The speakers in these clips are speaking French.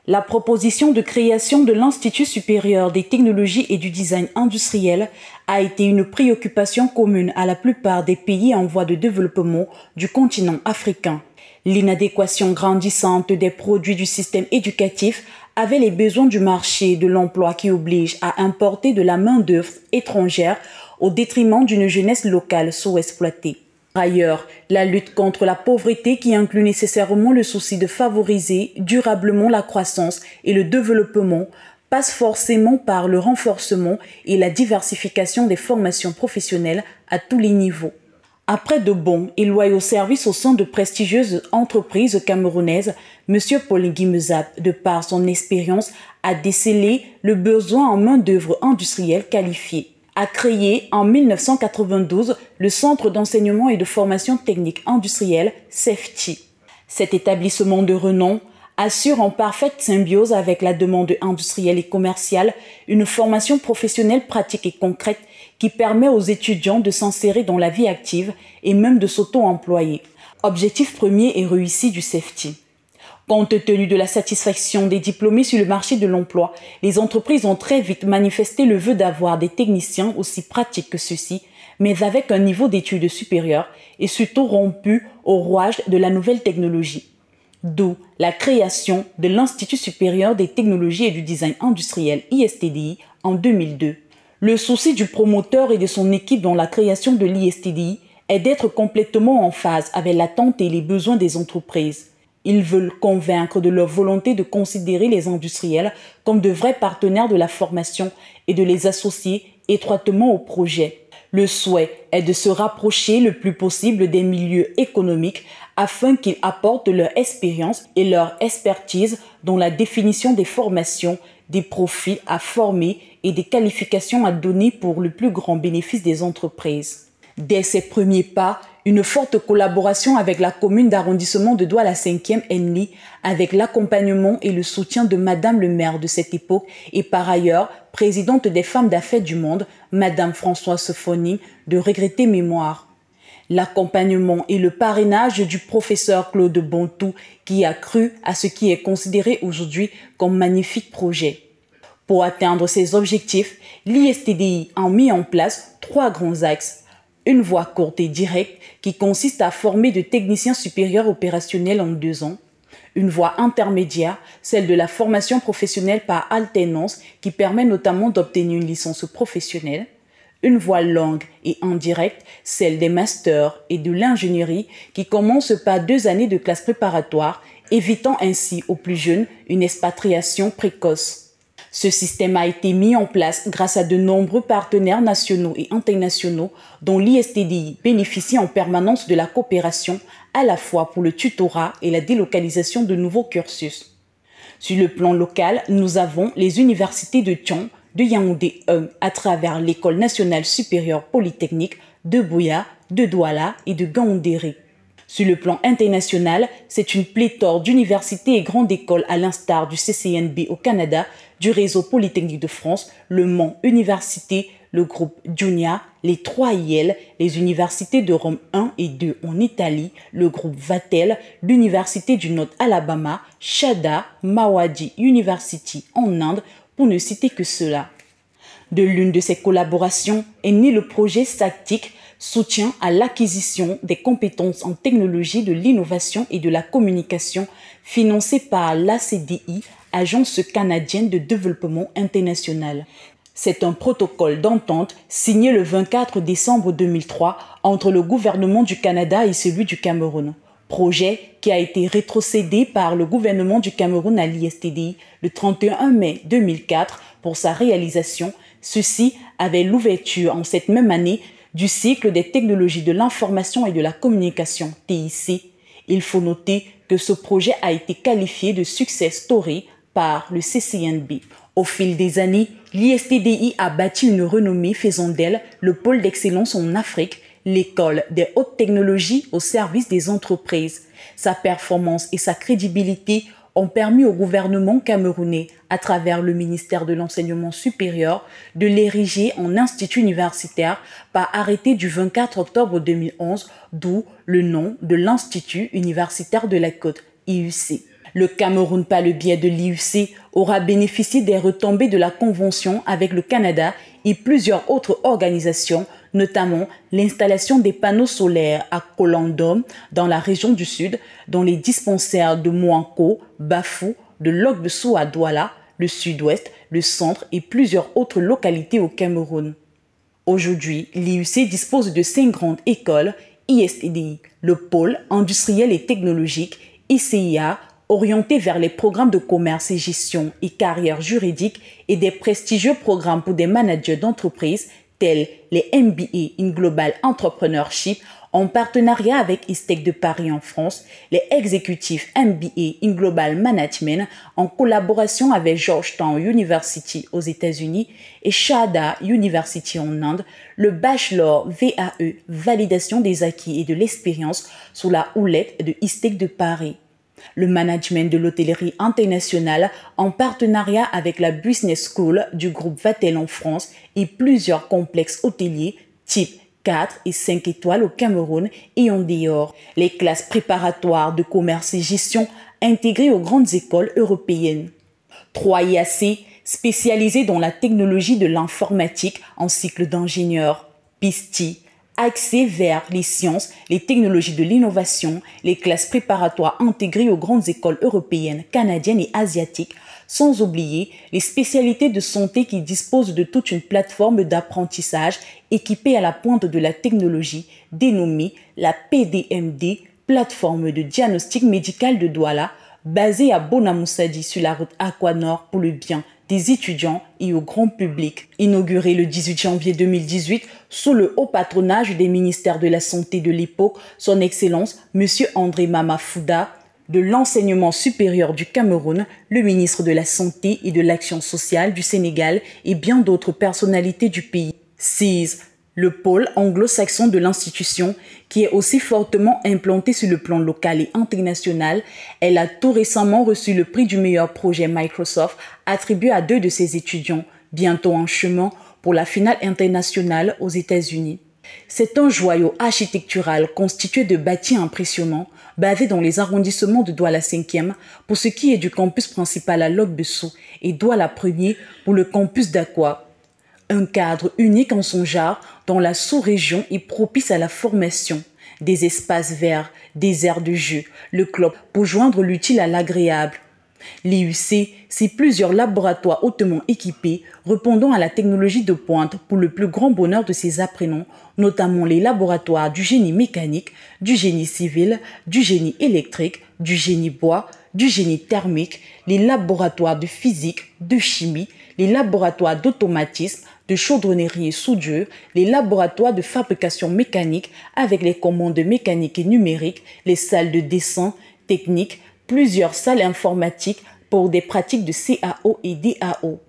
La proposition de création de l'Institut supérieur des technologies et du design industriel a été une préoccupation commune à la plupart des pays en voie de développement du continent africain. L'inadéquation grandissante des produits du système éducatif avec les besoins du marché de l'emploi qui oblige à importer de la main-d'œuvre étrangère au détriment d'une jeunesse locale sous-exploitée. Par ailleurs, la lutte contre la pauvreté qui inclut nécessairement le souci de favoriser durablement la croissance et le développement passe forcément par le renforcement et la diversification des formations professionnelles à tous les niveaux. Après de bons et loyaux services au sein de prestigieuses entreprises camerounaises, M. Paul Guimezab, de par son expérience, a décelé le besoin en main-d'œuvre industrielle qualifiée. A créé en 1992 le Centre d'enseignement et de formation technique industrielle CEFTI. Cet établissement de renom assure en parfaite symbiose avec la demande industrielle et commerciale une formation professionnelle pratique et concrète qui permet aux étudiants de s'insérer dans la vie active et même de s'auto-employer. Objectif premier et réussi du CEFTI. Compte tenu de la satisfaction des diplômés sur le marché de l'emploi, les entreprises ont très vite manifesté le vœu d'avoir des techniciens aussi pratiques que ceux-ci, mais avec un niveau d'études supérieur et surtout rompu au rouage de la nouvelle technologie. D'où la création de l'Institut supérieur des technologies et du design industriel ISTDI en 2002. Le souci du promoteur et de son équipe dans la création de l'ISTDI est d'être complètement en phase avec l'attente et les besoins des entreprises. Ils veulent convaincre de leur volonté de considérer les industriels comme de vrais partenaires de la formation et de les associer étroitement au projet. Le souhait est de se rapprocher le plus possible des milieux économiques afin qu'ils apportent leur expérience et leur expertise dans la définition des formations, des profils à former et des qualifications à donner pour le plus grand bénéfice des entreprises. Dès ses premiers pas, une forte collaboration avec la commune d'arrondissement de Douala 5e Enli, avec l'accompagnement et le soutien de Madame le maire de cette époque et par ailleurs présidente des femmes d'affaires du monde, Madame Françoise Sophonie, de regretter mémoire. L'accompagnement et le parrainage du professeur Claude Bontou qui a cru à ce qui est considéré aujourd'hui comme magnifique projet. Pour atteindre ces objectifs, l'ISTDI a mis en place 3 grands axes. Une voie courte et directe qui consiste à former de techniciens supérieurs opérationnels en 2 ans. Une voie intermédiaire, celle de la formation professionnelle par alternance qui permet notamment d'obtenir une licence professionnelle. Une voie longue et indirecte, celle des masters et de l'ingénierie qui commence par 2 années de classe préparatoire, évitant ainsi aux plus jeunes une expatriation précoce. Ce système a été mis en place grâce à de nombreux partenaires nationaux et internationaux dont l'ISTDI bénéficie en permanence de la coopération à la fois pour le tutorat et la délocalisation de nouveaux cursus. Sur le plan local, nous avons les universités de Thion, de Yaoundé 1 à travers l'École nationale supérieure polytechnique de Buea, de Douala et de Gaoundéré. Sur le plan international, c'est une pléthore d'universités et grandes écoles à l'instar du CCNB au Canada, du réseau Polytechnique de France, le Mans Université, le groupe Junia, les 3 IEL, les universités de Rome 1 et 2 en Italie, le groupe Vatel, l'université du Nord Alabama, Shada, Mawadi University en Inde, pour ne citer que cela. De l'une de ces collaborations est né le projet SACTIC, soutien à l'acquisition des compétences en technologie de l'innovation et de la communication, financé par l'ACDI, Agence canadienne de développement international. C'est un protocole d'entente signé le 24 décembre 2003 entre le gouvernement du Canada et celui du Cameroun. Projet qui a été rétrocédé par le gouvernement du Cameroun à l'ISTDI le 31 mai 2004 pour sa réalisation, ceci avec l'ouverture en cette même année du cycle des technologies de l'information et de la communication, TIC. Il faut noter que ce projet a été qualifié de success story par le CCNB. Au fil des années, l'ISTDI a bâti une renommée faisant d'elle le pôle d'excellence en Afrique, l'école des hautes technologies au service des entreprises. Sa performance et sa crédibilité ont permis au gouvernement camerounais, à travers le ministère de l'Enseignement supérieur, de l'ériger en institut universitaire par arrêté du 24 octobre 2011, d'où le nom de l'Institut universitaire de la Côte, IUC. Le Cameroun, par le biais de l'IUC, aura bénéficié des retombées de la convention avec le Canada et plusieurs autres organisations, notamment l'installation des panneaux solaires à Kolandom dans la région du Sud, dans les dispensaires de Mouanko, Bafou, de Lok-Bessou à Douala, le Sud-Ouest, le Centre et plusieurs autres localités au Cameroun. Aujourd'hui, l'IUC dispose de 5 grandes écoles, ISTDI, le pôle industriel et technologique, ICIA, orienté vers les programmes de commerce et gestion et carrière juridique et des prestigieux programmes pour des managers d'entreprise tels les MBA in Global Entrepreneurship en partenariat avec ISTEC de Paris en France, les exécutifs MBA in Global Management en collaboration avec Georgetown University aux États-Unis et Shahada University en Inde, le bachelor VAE, validation des acquis et de l'expérience sous la houlette de ISTEC de Paris. Le management de l'hôtellerie internationale en partenariat avec la Business School du groupe Vatel en France et plusieurs complexes hôteliers type 4 et 5 étoiles au Cameroun et en dehors. Les classes préparatoires de commerce et gestion intégrées aux grandes écoles européennes. 3 IAC spécialisés dans la technologie de l'informatique en cycle d'ingénieur. PISTI, axé vers les sciences, les technologies de l'innovation, les classes préparatoires intégrées aux grandes écoles européennes, canadiennes et asiatiques, sans oublier les spécialités de santé qui disposent de toute une plateforme d'apprentissage équipée à la pointe de la technologie, dénommée la PDMD, plateforme de diagnostic médical de Douala, basée à Bonamoussadi sur la route Aquanor pour le bien des étudiants et au grand public. Inauguré le 18 janvier 2018 sous le haut patronage des ministères de la Santé de l'époque, son Excellence M. André Mamafouda, de l'enseignement supérieur du Cameroun, le ministre de la Santé et de l'Action sociale du Sénégal et bien d'autres personnalités du pays. 6. Le pôle anglo-saxon de l'institution, qui est aussi fortement implanté sur le plan local et international, elle a tout récemment reçu le prix du meilleur projet Microsoft attribué à 2 de ses étudiants, bientôt en chemin pour la finale internationale aux États-Unis. C'est un joyau architectural constitué de bâtis impressionnants, basé dans les arrondissements de Douala 5e pour ce qui est du campus principal à Lok-Bessou et Douala 1er pour le campus d'Aqua. Un cadre unique en son genre dans la sous-région est propice à la formation, des espaces verts, des aires de jeu, le club pour joindre l'utile à l'agréable. L'IUC, c'est plusieurs laboratoires hautement équipés répondant à la technologie de pointe pour le plus grand bonheur de ses apprenants, notamment les laboratoires du génie mécanique, du génie civil, du génie électrique, du génie bois, du génie thermique, les laboratoires de physique, de chimie, les laboratoires d'automatisme, de chaudronnerie et soudure, les laboratoires de fabrication mécanique avec les commandes mécaniques et numériques, les salles de dessin technique, plusieurs salles informatiques pour des pratiques de CAO et DAO.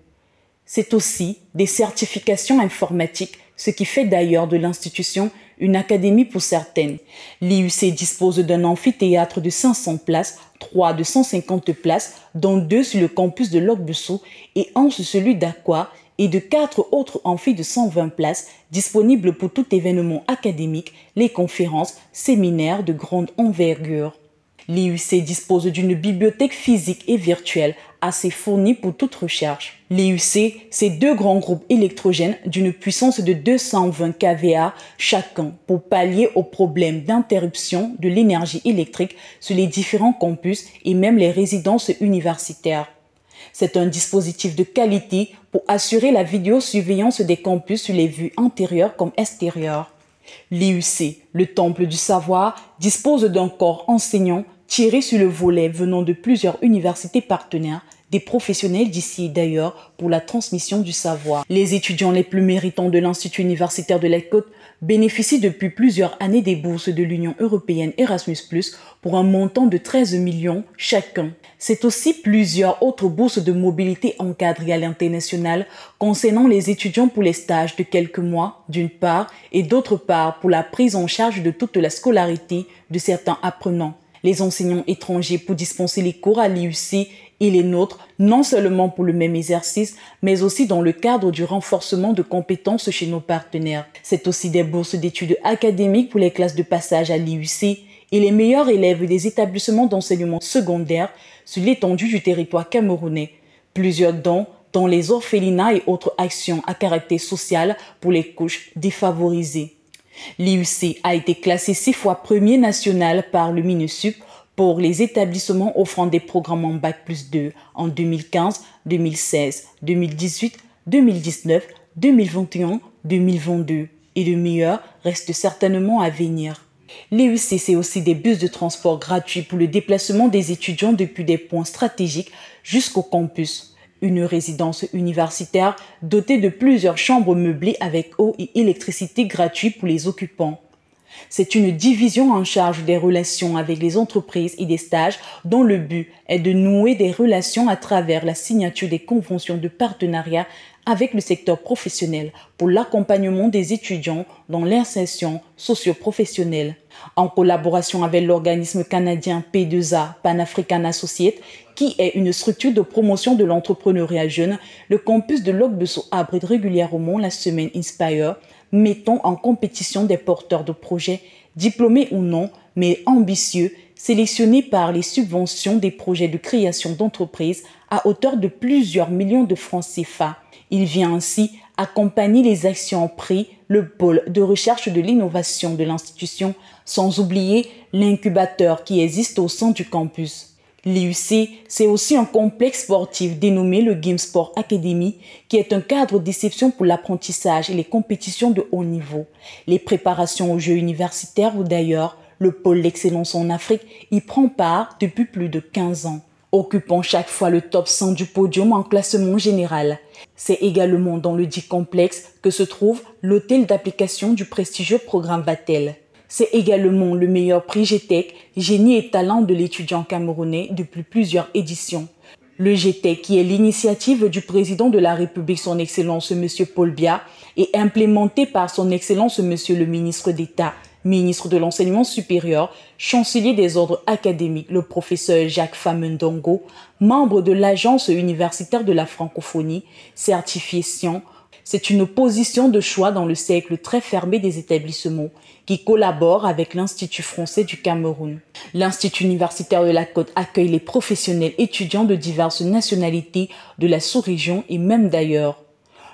C'est aussi des certifications informatiques, ce qui fait d'ailleurs de l'institution une académie pour certaines. L'IUC dispose d'un amphithéâtre de 500 places, 3 de 150 places, dont 2 sur le campus de Lok-Bessou et 1 sur celui d'Aqua, et de 4 autres amphis de 120 places disponibles pour tout événement académique, les conférences, séminaires de grande envergure. L'IUC dispose d'une bibliothèque physique et virtuelle assez fournie pour toute recherche. L'IUC, c'est 2 grands groupes électrogènes d'une puissance de 220 kVA chacun pour pallier aux problèmes d'interruption de l'énergie électrique sur les différents campus et même les résidences universitaires. C'est un dispositif de qualité pour assurer la vidéosurveillance des campus sur les vues intérieures comme extérieures. L'IUC, le temple du savoir, dispose d'un corps enseignant tiré sur le volet venant de plusieurs universités partenaires, des professionnels d'ici et d'ailleurs pour la transmission du savoir. Les étudiants les plus méritants de l'Institut universitaire de la Côte bénéficient depuis plusieurs années des bourses de l'Union européenne Erasmus+, pour un montant de 13 millions chacun. C'est aussi plusieurs autres bourses de mobilité encadrées à l'international concernant les étudiants pour les stages de quelques mois, d'une part, et d'autre part pour la prise en charge de toute la scolarité de certains apprenants. Les enseignants étrangers pour dispenser les cours à l'IUC et les nôtres, non seulement pour le même exercice, mais aussi dans le cadre du renforcement de compétences chez nos partenaires. C'est aussi des bourses d'études académiques pour les classes de passage à l'IUC et les meilleurs élèves des établissements d'enseignement secondaire sur l'étendue du territoire camerounais. Plusieurs dons dans les orphelinats et autres actions à caractère social pour les couches défavorisées. L'IUC a été classé 6 fois premier national par le MINUSUP pour les établissements offrant des programmes en Bac+2 en 2015, 2016, 2018, 2019, 2021, 2022. Et le meilleur reste certainement à venir. L'IUC, c'est aussi des bus de transport gratuits pour le déplacement des étudiants depuis des points stratégiques jusqu'au campus. Une résidence universitaire dotée de plusieurs chambres meublées avec eau et électricité gratuites pour les occupants. C'est une division en charge des relations avec les entreprises et des stages dont le but est de nouer des relations à travers la signature des conventions de partenariat avec le secteur professionnel pour l'accompagnement des étudiants dans l'insertion socio-professionnelle. En collaboration avec l'organisme canadien P2A, Pan-African Associates, qui est une structure de promotion de l'entrepreneuriat jeune, le campus de Logbesso abrite régulièrement la semaine Inspire, mettant en compétition des porteurs de projets, diplômés ou non, mais ambitieux, sélectionnés par les subventions des projets de création d'entreprises à hauteur de plusieurs millions de francs CFA. Il vient ainsi accompagner les actions pris, le pôle de recherche de l'innovation de l'institution, sans oublier l'incubateur qui existe au sein du campus. L'IUC, c'est aussi un complexe sportif dénommé le Game Sport Academy, qui est un cadre d'exception pour l'apprentissage et les compétitions de haut niveau. Les préparations aux Jeux universitaires ou d'ailleurs, le pôle d'excellence en Afrique y prend part depuis plus de 15 ans, occupant chaque fois le top 100 du podium en classement général. C'est également dans le dit complexe que se trouve l'hôtel d'application du prestigieux programme Vatel. C'est également le meilleur prix GTEC, Génie et Talent de l'étudiant camerounais depuis plusieurs éditions. Le GTEC, qui est l'initiative du président de la République, son Excellence M. Paul Biya, est implémenté par son Excellence M. le ministre d'État, ministre de l'Enseignement supérieur, chancelier des ordres académiques, le professeur Jacques Famendongo, membre de l'Agence universitaire de la francophonie, certifié Science. C'est une position de choix dans le cercle très fermé des établissements qui collaborent avec l'Institut français du Cameroun. L'Institut universitaire de la Côte accueille les professionnels étudiants de diverses nationalités de la sous-région et même d'ailleurs.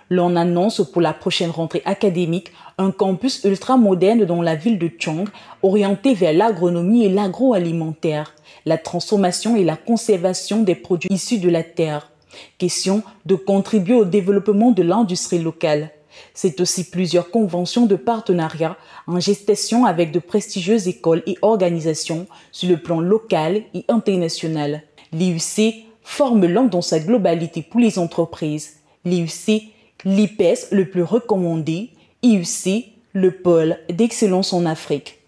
L'on annonce pour la prochaine rentrée académique un campus ultra-moderne dans la ville de Tchong, orienté vers l'agronomie et l'agroalimentaire, la transformation et la conservation des produits issus de la terre. Question de contribuer au développement de l'industrie locale. C'est aussi plusieurs conventions de partenariat en gestation avec de prestigieuses écoles et organisations sur le plan local et international. L'IUC forme l'homme dans sa globalité pour les entreprises. L'IUC, l'IPES le plus recommandé, IUC, le pôle d'excellence en Afrique.